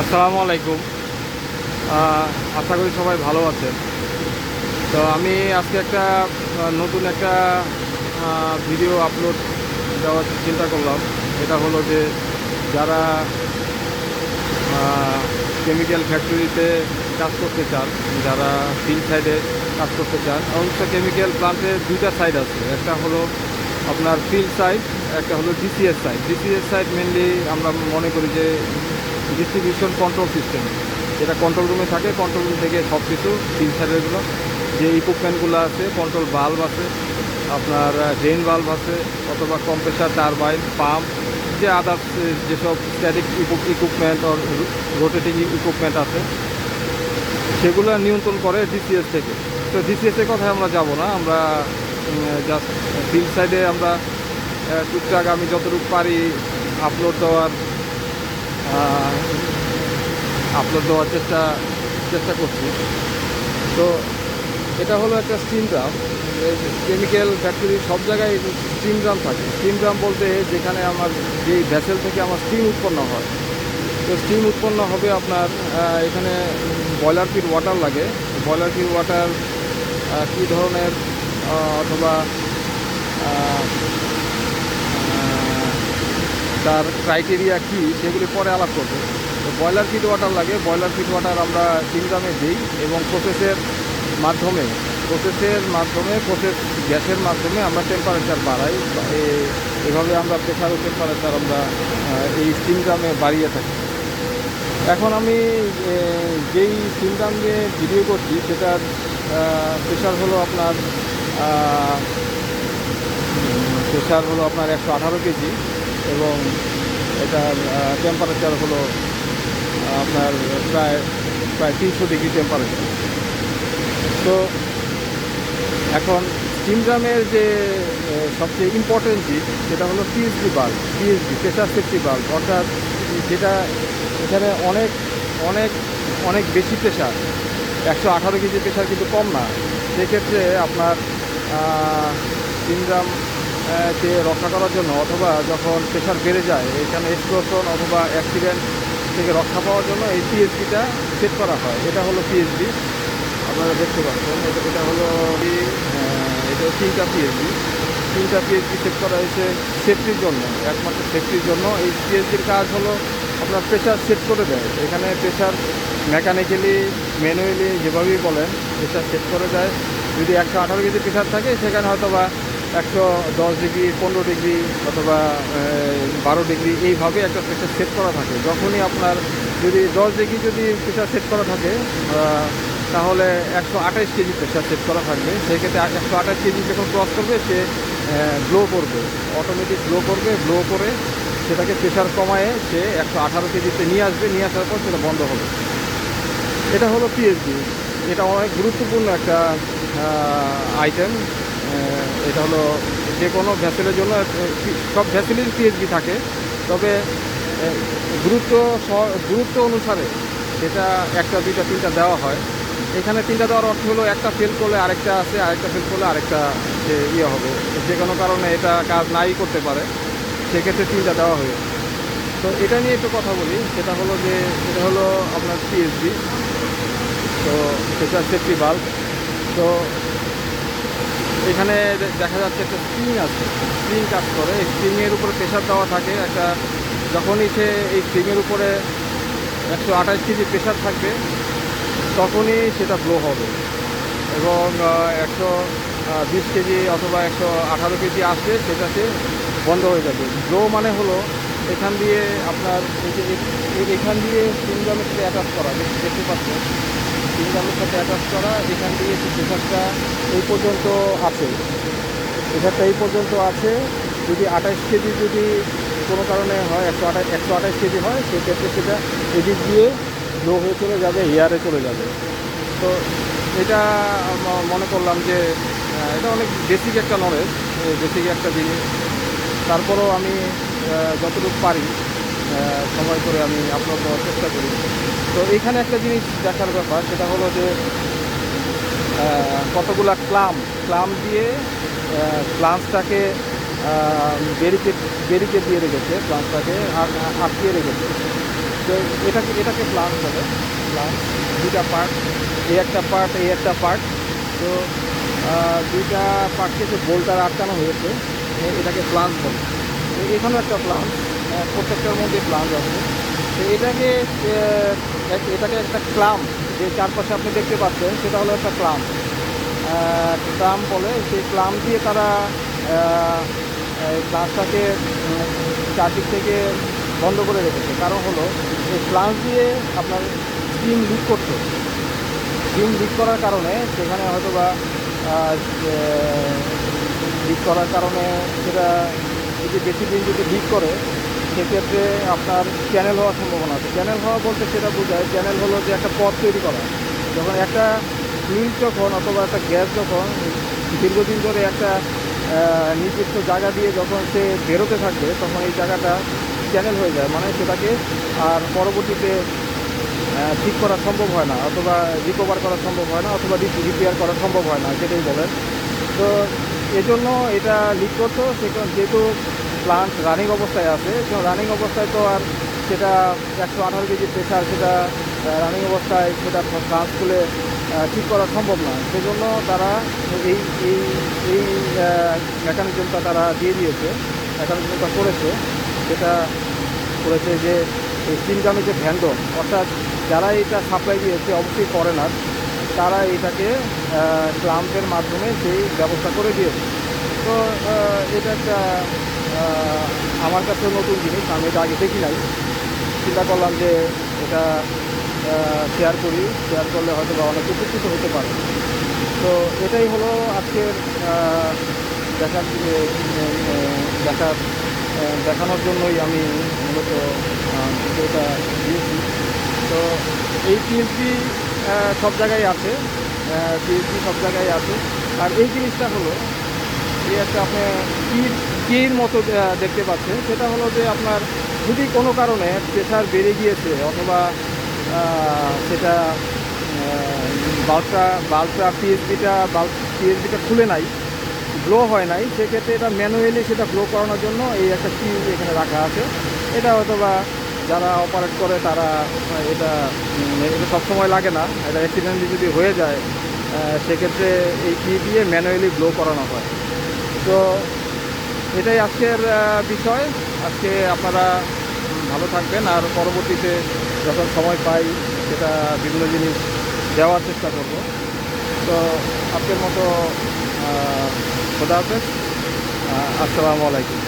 আসসালামু আলাইকুম। আশা করি সবাই ভালো আছেন। তো আমি আজকে একটা নতুন একটা ভিডিও আপলোড দেওয়ার চিন্তা করলাম। এটা হলো যে যারা কেমিক্যাল ফ্যাক্টরিতে কাজ করতে চান, যারা ফিল্ড সাইডে কাজ করতে চান। অবশ্য কেমিক্যাল প্লান্টের দুইটা সাইড আছে, একটা হলো আপনার ফিল্ড সাইড, একটা হলো DCs side. DCs side mainly আমরা মনে করি যে ডিস্ট্রিবিউশন কন্ট্রোল সিস্টেম, যেটা কন্ট্রোল রুমে থাকে। কন্ট্রোল রুম থেকে সব কিছু ফিল্ড সাইডেরগুলো যে ইকুইপমেন্টগুলো আছে, কন্ট্রোল বাল্ব আছে, আপনার ড্রেন বাল্ব আছে, অথবা কম্প্রেসার, টারবাইন, পাম্প, যে আদার্স যেসব স্ট্যাটিক ইকুইপমেন্ট আর রোটেটিং ইকুইপমেন্ট আছে, সেগুলো নিয়ন্ত্রণ করে ডিসিএস থেকে। তো ডিসিএসের কথায় আমরা যাব না, আমরা জাস্ট ফিল্ড সাইডে আমরা টুকটাক আমি যতটুকু পারি আপলোড দেওয়ার চেষ্টা চেষ্টা করছি। তো এটা হলো একটা স্টিম ড্রাম। কেমিক্যাল ফ্যাক্টরি সব জায়গায় স্টিম ড্রাম থাকে। স্টিম ড্রাম বলতে যেখানে আমার যেই ভ্যাসেল থেকে আমার স্টিম উৎপন্ন হয়। তো স্টিম উৎপন্ন হবে আপনার এখানে বয়লার ফিড ওয়াটার লাগে। বয়লার ফিড ওয়াটার কী ধরনের অথবা তার ক্রাইটেরিয়া কী সেগুলি পরে আলাপ করবো। তো বয়লার ফিড ওয়াটার লাগে। বয়লার ফিড ওয়াটার আমরা স্টিম ড্রামে দিই এবং প্রসেস গ্যাসের মাধ্যমে আমরা টেম্পারেচার বাড়াই। এভাবে আমরা প্রেশার ও টেম্পারেচার আমরা এই স্টিম ড্রামে বাড়িয়ে থাকি। এখন আমি যেই স্টিম ড্রাম নিয়ে ভিডিও করছি সেটার প্রেশার হলো আপনার 118 কেজি এবং এটার টেম্পারেচার হলো আপনার প্রায় 300 ডিগ্রি টেম্পারেচার। তো এখন স্টিম ড্রামের যে সবচেয়ে ইম্পর্টেন্ট দিক সেটা হলো PhD bulb, pressure safety bulb, অর্থাৎ যেটা এখানে অনেক অনেক অনেক বেশি প্রেশার, 118 কেজি প্রেশার কিন্তু কম না। সেক্ষেত্রে আপনার স্টিম ড্রাম কে রক্ষা করার জন্য অথবা যখন প্রেশার বেড়ে যায় এখানে এক্সপ্লোশন অথবা অ্যাক্সিডেন্ট থেকে রক্ষা পাওয়ার জন্য এই পিএইচডিটা সেট করা হয়। এটা হলো পিএইচডি, আপনারা দেখতে পাচ্ছেন। এটা হলো এটা 3টা পিএইচডি সেট করা হয়েছে সেফটির জন্য, একমাত্র সেফটির জন্য। এই পিএইচডির কাজ হলো আপনার প্রেশার সেট করে দেয়। এখানে প্রেশার মেকানিক্যালি ম্যানুয়ালি যেভাবেই বলেন প্রেশার সেট করে দেয়। যদি 118 কেজি প্রেশার থাকে সেখানে হয়তো বা 110 ডিগ্রি, 15 ডিগ্রি অথবা 12 ডিগ্রি এইভাবে একটা প্রেশার সেট করা থাকে। যখনই আপনার যদি 10 ডিগ্রি যদি প্রেশার সেট করা থাকে তাহলে 128 কেজি প্রেশার সেট করা থাকবে। সেক্ষেত্রে 128 কেজি যখন ক্রস করবে সে ব্লো করবে, অটোমেটিক ব্লো করে সেটাকে প্রেশার কমায়ে সে 118 কেজিতে নিয়ে আসবে। নিয়ে আসার পর সেটা বন্ধ হবে। এটা হলো পিএইচডি। এটা অনেক গুরুত্বপূর্ণ একটা আইটেম। এটা হলো যে কোনো ভ্যাসেলের জন্য, সব ভ্যাসেলের পিএইচডি থাকে, তবে গুরুত্ব অনুসারে সেটা 1টা 2টা 3টা দেওয়া হয়। এখানে 3টা দেওয়ার অর্থ হলো একটা ফেল করলে আরেকটা আছে, আরেকটা ফেল করলে আরেকটা যে হবে, যে কোনো কারণে এটা কাজ নাই করতে পারে, সেক্ষেত্রে 3টা দেওয়া হয়েছে। তো এটা নিয়ে একটু কথা বলি। সেটা হলো যে এটা হলো আপনার পিএইচডি, তো প্রেশার সেফটি বাল্ব। তো এখানে দেখা যাচ্ছে একটা স্প্রিং কাজ করে। এই স্প্রিংয়ের উপরে প্রেশার দেওয়া থাকে একটা। যখনই সে এই স্প্রিংয়ের উপরে 128 কেজি প্রেশার থাকবে তখনই সেটা ব্লো হবে এবং 120 কেজি অথবা 118 কেজি আসলে সেটাতে বন্ধ হয়ে যাবে। ব্লো মানে হলো এখান দিয়ে আপনার এখান দিয়ে স্প্রিং ড্রামের সাথে অ্যাটাচ করা, দেখতে পাচ্ছেন স্প্রিং ড্রামের সাথে অ্যাটাচ করা। এখান দিয়ে প্রেশারটা এই পর্যন্ত আছে, যদি 28 কেজি যদি কোনো কারণে হয়, 128 কেজি হয়, সেক্ষেত্রে সেটা এদিক দিয়ে লো হয়ে চলে যাবে, এয়ারে চলে যাবে। তো এটা মনে করলাম যে এটা অনেক বেসিক একটা নলেজ, বেসিক একটা জিনিস। তারপরেও আমি যতটুকু পারি সময় করে আমি আপলোড দেওয়ার চেষ্টা করি। তো এইখানে একটা জিনিস দেখার ব্যাপার, সেটা হলো যে কতগুলা ক্লাম দিয়ে প্লান্টটাকে ব্যারিকেড দিয়ে রেখেছে, প্লান্টটাকে আটকিয়ে রেখেছে। তো এটাকে ফ্লাঞ্জ বলে। ফ্লাঞ্জ দুইটা পার্ট, এই একটা পার্ট, এই একটা পার্ট। তো দুইটা পার্টকে যে বোল্টার আটকানো হয়েছে, এটাকে ফ্লাঞ্জ বলে। তো এখানেও একটা ফ্লাঞ্জ, প্রত্যেকটার মধ্যে ফ্লাঞ্জ আছে। তো এটাকে একটা ক্লাম, যে চারপাশে আপনি দেখতে পাচ্ছেন সেটা হলো একটা ক্লাম, ক্লাম বলে। সেই ক্লাম দিয়ে তারা ক্লাসটাকে চারদিক থেকে বন্ধ করে রেখেছে। কারণ হলো এই ফ্লাঞ্জ দিয়ে আপনার স্টিম লিক করছে। স্টিম লিক করার কারণে সেখানে হয়তো বা লিক করার কারণে সেটা যদি বেশি দিন যদি লিক করে, সেক্ষেত্রে আপনার চ্যানেল হওয়ার সম্ভাবনা আছে। চ্যানেল হওয়া বলতে সেটা বোঝায়, চ্যানেল হলো যে একটা পথ তৈরি করা। যখন একটা ফ্লুইড যখন অথবা একটা গ্যাস যখন দীর্ঘদিন ধরে একটা নির্দিষ্ট জায়গা দিয়ে যখন সে বেরোতে থাকবে, তখন এই জায়গাটা চ্যানেল হয়ে যায়, মানে সেটাকে আর পরবর্তীতে ঠিক করা সম্ভব হয় না, অথবা রিকভার করা সম্ভব হয় না, অথবা রিপেয়ার করা সম্ভব হয় না, যেটাই বলেন। তো এজন্য এটা লিক করতো। সেখানে যেহেতু প্লান্ট রানিং অবস্থায় আছে, তো রানিং অবস্থায় তো আর সেটা 118 কেজি প্রেশার, সেটা রানিং অবস্থায় সেটা ফ্লান্স খুলে ঠিক করা সম্ভব না। সেজন্য তারা এই এই এই মেকানিজমটা তারা দিয়ে দিয়েছে, মেকানিজমটা করেছে। সেটা করেছে যে স্টিমগামী যে ভ্যান্ডর, অর্থাৎ যারা এটা সাপ্লাই দিয়েছে অবশ্যই ফরেনার, তারা এটাকে ক্লাম্পের মাধ্যমে সেই ব্যবস্থা করে দিয়েছে। তো এটা একটা আমার কাছে নতুন জিনিস, আমি এটা আগে দেখি নাই। চিন্তা করলাম যে এটা শেয়ার করি, শেয়ার করলে হয়তো বা অনেক উপকৃত হতে পারে। তো এটাই হলো আজকের দেখার দেখার দেখানোর জন্যই আমি মূলত ভিডিওটা দিয়েছি। তো এই পিএইচডি সব জায়গায় আছে, পিএইচডি সব জায়গায় আছে। আর এই জিনিসটা হলো এই একটা আপনি কির মতো দেখতে পাচ্ছেন। সেটা হলো যে আপনার যদি কোনো কারণে প্রেশার বেড়ে গিয়েছে, অথবা সেটা বাল্বটা পিএইচডিটা খুলে নাই, গ্লো হয় নাই, সেক্ষেত্রে এটা ম্যানুয়ালি সেটা গ্লো করানোর জন্য এই একটা কি এখানে রাখা আছে। এটা হয়তো বা যারা অপারেট করে তারা এটা এটা সবসময় লাগে না, এটা অ্যাক্সিডেন্টলি যদি হয়ে যায় সেক্ষেত্রে এই কি দিয়ে ম্যানুয়ালি গ্লো করানো হয়। তো এটাই আজকের বিষয়। আজকে আপনারা ভালো থাকবেন, আর পরবর্তীতে যখন সময় পাই সেটা বিভিন্ন জিনিস দেওয়ার চেষ্টা করব। তো আজকের মতো খোদা হাফেজ, আসসালামু আলাইকুম।